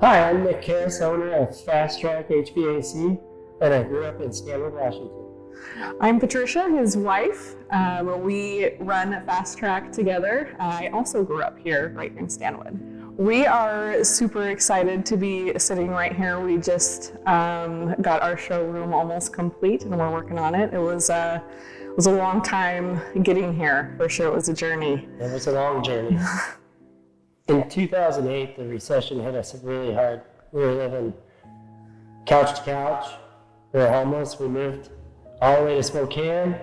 Hi, I'm Nick Harris, owner of Fast Track HVAC, and I grew up in Stanwood, Washington. I'm Patricia, his wife. We run Fast Track together. I also grew up here, right in Stanwood. We are super excited to be sitting right here. We just got our showroom almost complete, and we're working on it. It was a long time getting here. For sure, it was a journey. It was a long journey. In 2008, the recession hit us really hard. We were living couch to couch. We were homeless. We moved all the way to Spokane.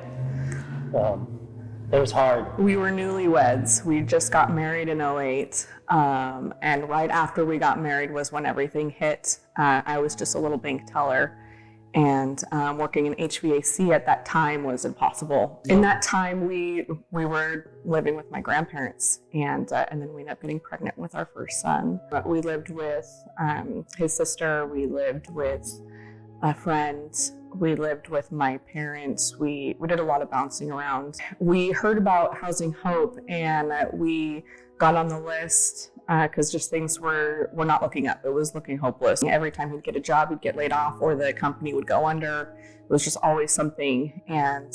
It was hard. We were newlyweds. We just got married in 2008. And right after we got married was when everything hit. I was just a little bank teller. And working in HVAC at that time was impossible. In that time, we were living with my grandparents, and then we ended up getting pregnant with our first son. But we lived with his sister. We lived with a friend. We lived with my parents. We did a lot of bouncing around. We heard about Housing Hope, and we got on the list because just things were not looking up. It was looking hopeless. Every time he'd get a job, he'd get laid off, or the company would go under. It was just always something. And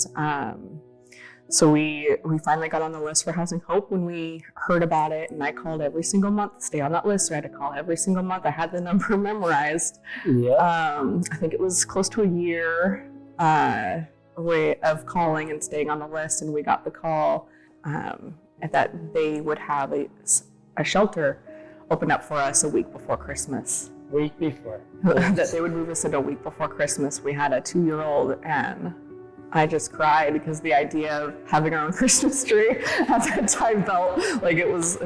so we finally got on the list for Housing Hope when we heard about it. And I called every single month to stay on that list. So I had to call every single month. I had the number memorized. Yeah. I think it was close to a year of calling and staying on the list. And we got the call that they would have a shelter open up for us a week before Christmas. Week before. That they would move us in a week before Christmas. We had a 2-year-old, and I just cried because the idea of having our own Christmas tree at that time felt like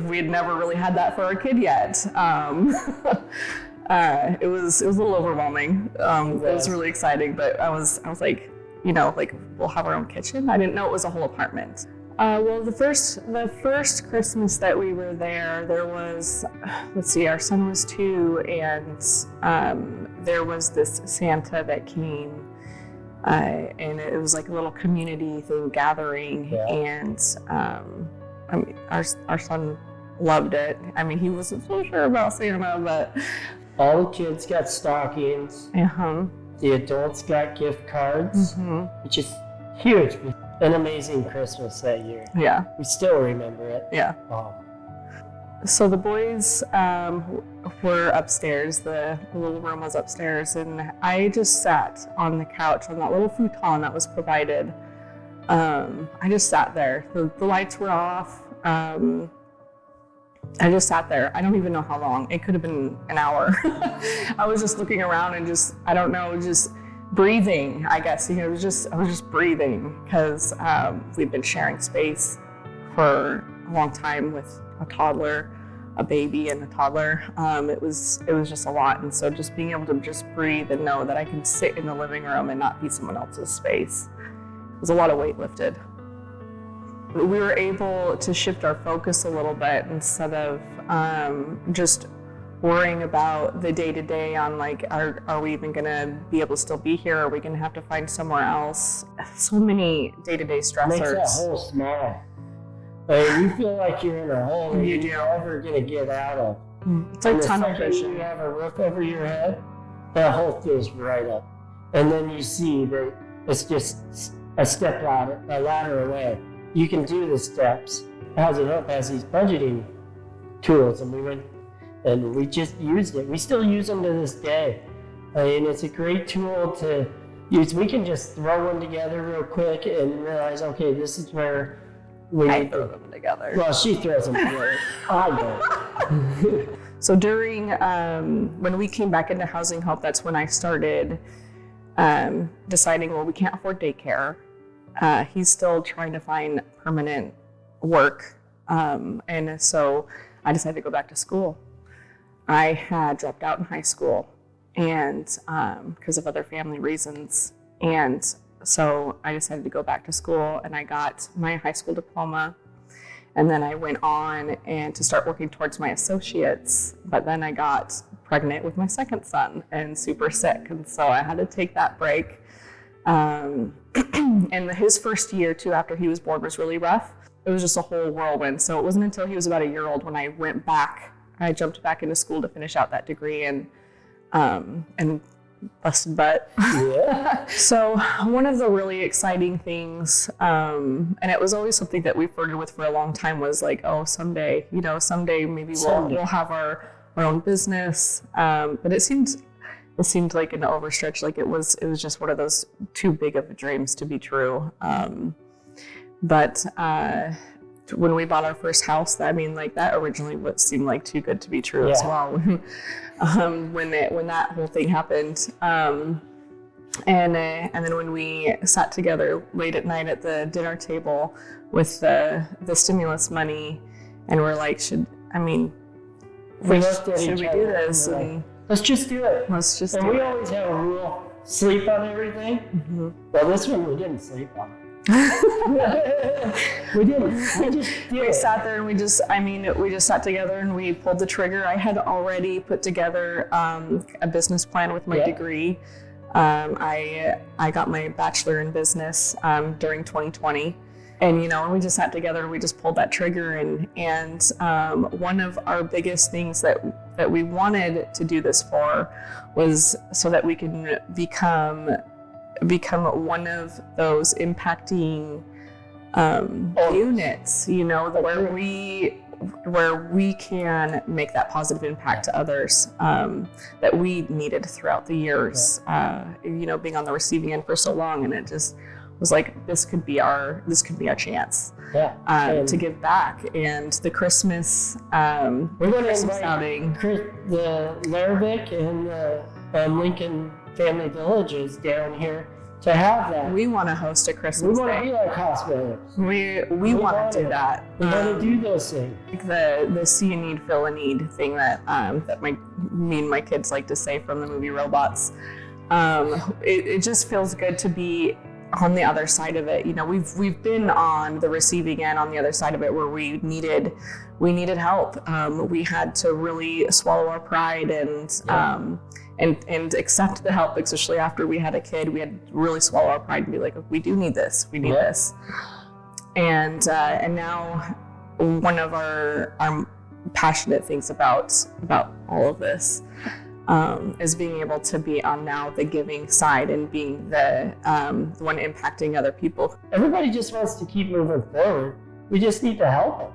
we had never really had that for our kid yet. It was a little overwhelming. It was really exciting, but I was like, we'll have our own kitchen. I didn't know it was a whole apartment. Well, the first Christmas that we were there was, our son was 2, and there was this Santa that came, and it was like a little community thing gathering, yeah. And our son loved it. I mean, he wasn't so sure about Santa, but all the kids got stockings. The adults got gift cards, which is huge. An amazing Christmas that year. Yeah. We still remember it. Yeah. So the boys were upstairs. The little room was upstairs, and I just sat on the couch on that little futon that was provided. I just sat there. The lights were off. I just sat there. I don't even know how long. It could have been an hour. I was just looking around and just breathing, I guess. I was just breathing because we'd been sharing space for a long time with a toddler, a baby and a toddler. It was just a lot. And so just being able to just breathe and know that I can sit in the living room and not be someone else's space, it was a lot of weight lifted. We were able to shift our focus a little bit instead of just worrying about the day-to-day on are we even gonna be able to still be here? Are we gonna have to find somewhere else? So many day-to-day stressors. Makes that hole small. You feel like you're in a hole that you're never gonna get out of. It's like tunnel vision. You have a roof over your head, that hole fills right up. And then you see that it's just a ladder away. You can do the steps. Housing Hope has these budgeting tools, and we just used it. We still use them to this day. And it's a great tool to use. We can just throw one together real quick and realize, okay, this is where we need to throw them together. Well, she throws them together. I don't. So during, when we came back into Housing Hope, that's when I started deciding, well, we can't afford daycare. He's still trying to find permanent work. And so I decided to go back to school. I had dropped out in high school and because of other family reasons. And so I decided to go back to school, and I got my high school diploma. And then I went on and to start working towards my associates. But then I got pregnant with my second son and super sick. And so I had to take that break. And his first year too, after he was born, was really rough. It was just a whole whirlwind. So it wasn't until he was about a year old when I went back I jumped back into school to finish out that degree and busted butt. Yeah. So one of the really exciting things, and it was always something that we flirted with for a long time, was like, oh, someday maybe we'll have our own business. But it seemed like an overstretch. Like it was just one of those too big of dreams to be true. But when we bought our first house, I mean, like that originally would seem like too good to be true as well. When that whole thing happened, and then when we sat together late at night at the dinner table with the stimulus money, and we're like, should we do this? And let's just do it. And we always have a rule: sleep on everything. Mm-hmm. Well, this one we didn't sleep on. We didn't. We sat there and we just sat together and we pulled the trigger. I had already put together a business plan with my degree. I got my bachelor in business during 2020, and we just sat together and we just pulled that trigger. And one of our biggest things that we wanted to do this for was so that we can become one of those impacting units, where we can make that positive impact to others that we needed throughout the years. Being on the receiving end for so long, and it just was like, this could be our chance to give back. And the Christmas we're going to invite outing, the Larvick and the Lincoln Family Villages down here to have that. We want to host a Christmas Day. We want to be like hospitals. We want to do that. We want to do those things. Like the see a need, fill a need thing that me and my kids like to say from the movie Robots. It just feels good to be on the other side of it. We've been on the receiving end, on the other side of it, where we needed help. We had to really swallow our pride and accept the help, especially after we had a kid. We had to really swallow our pride and be like, we do need this. We need this. And now one of our passionate things about all of this is being able to be on now the giving side and being the one impacting other people. Everybody just wants to keep moving forward. We just need to help them.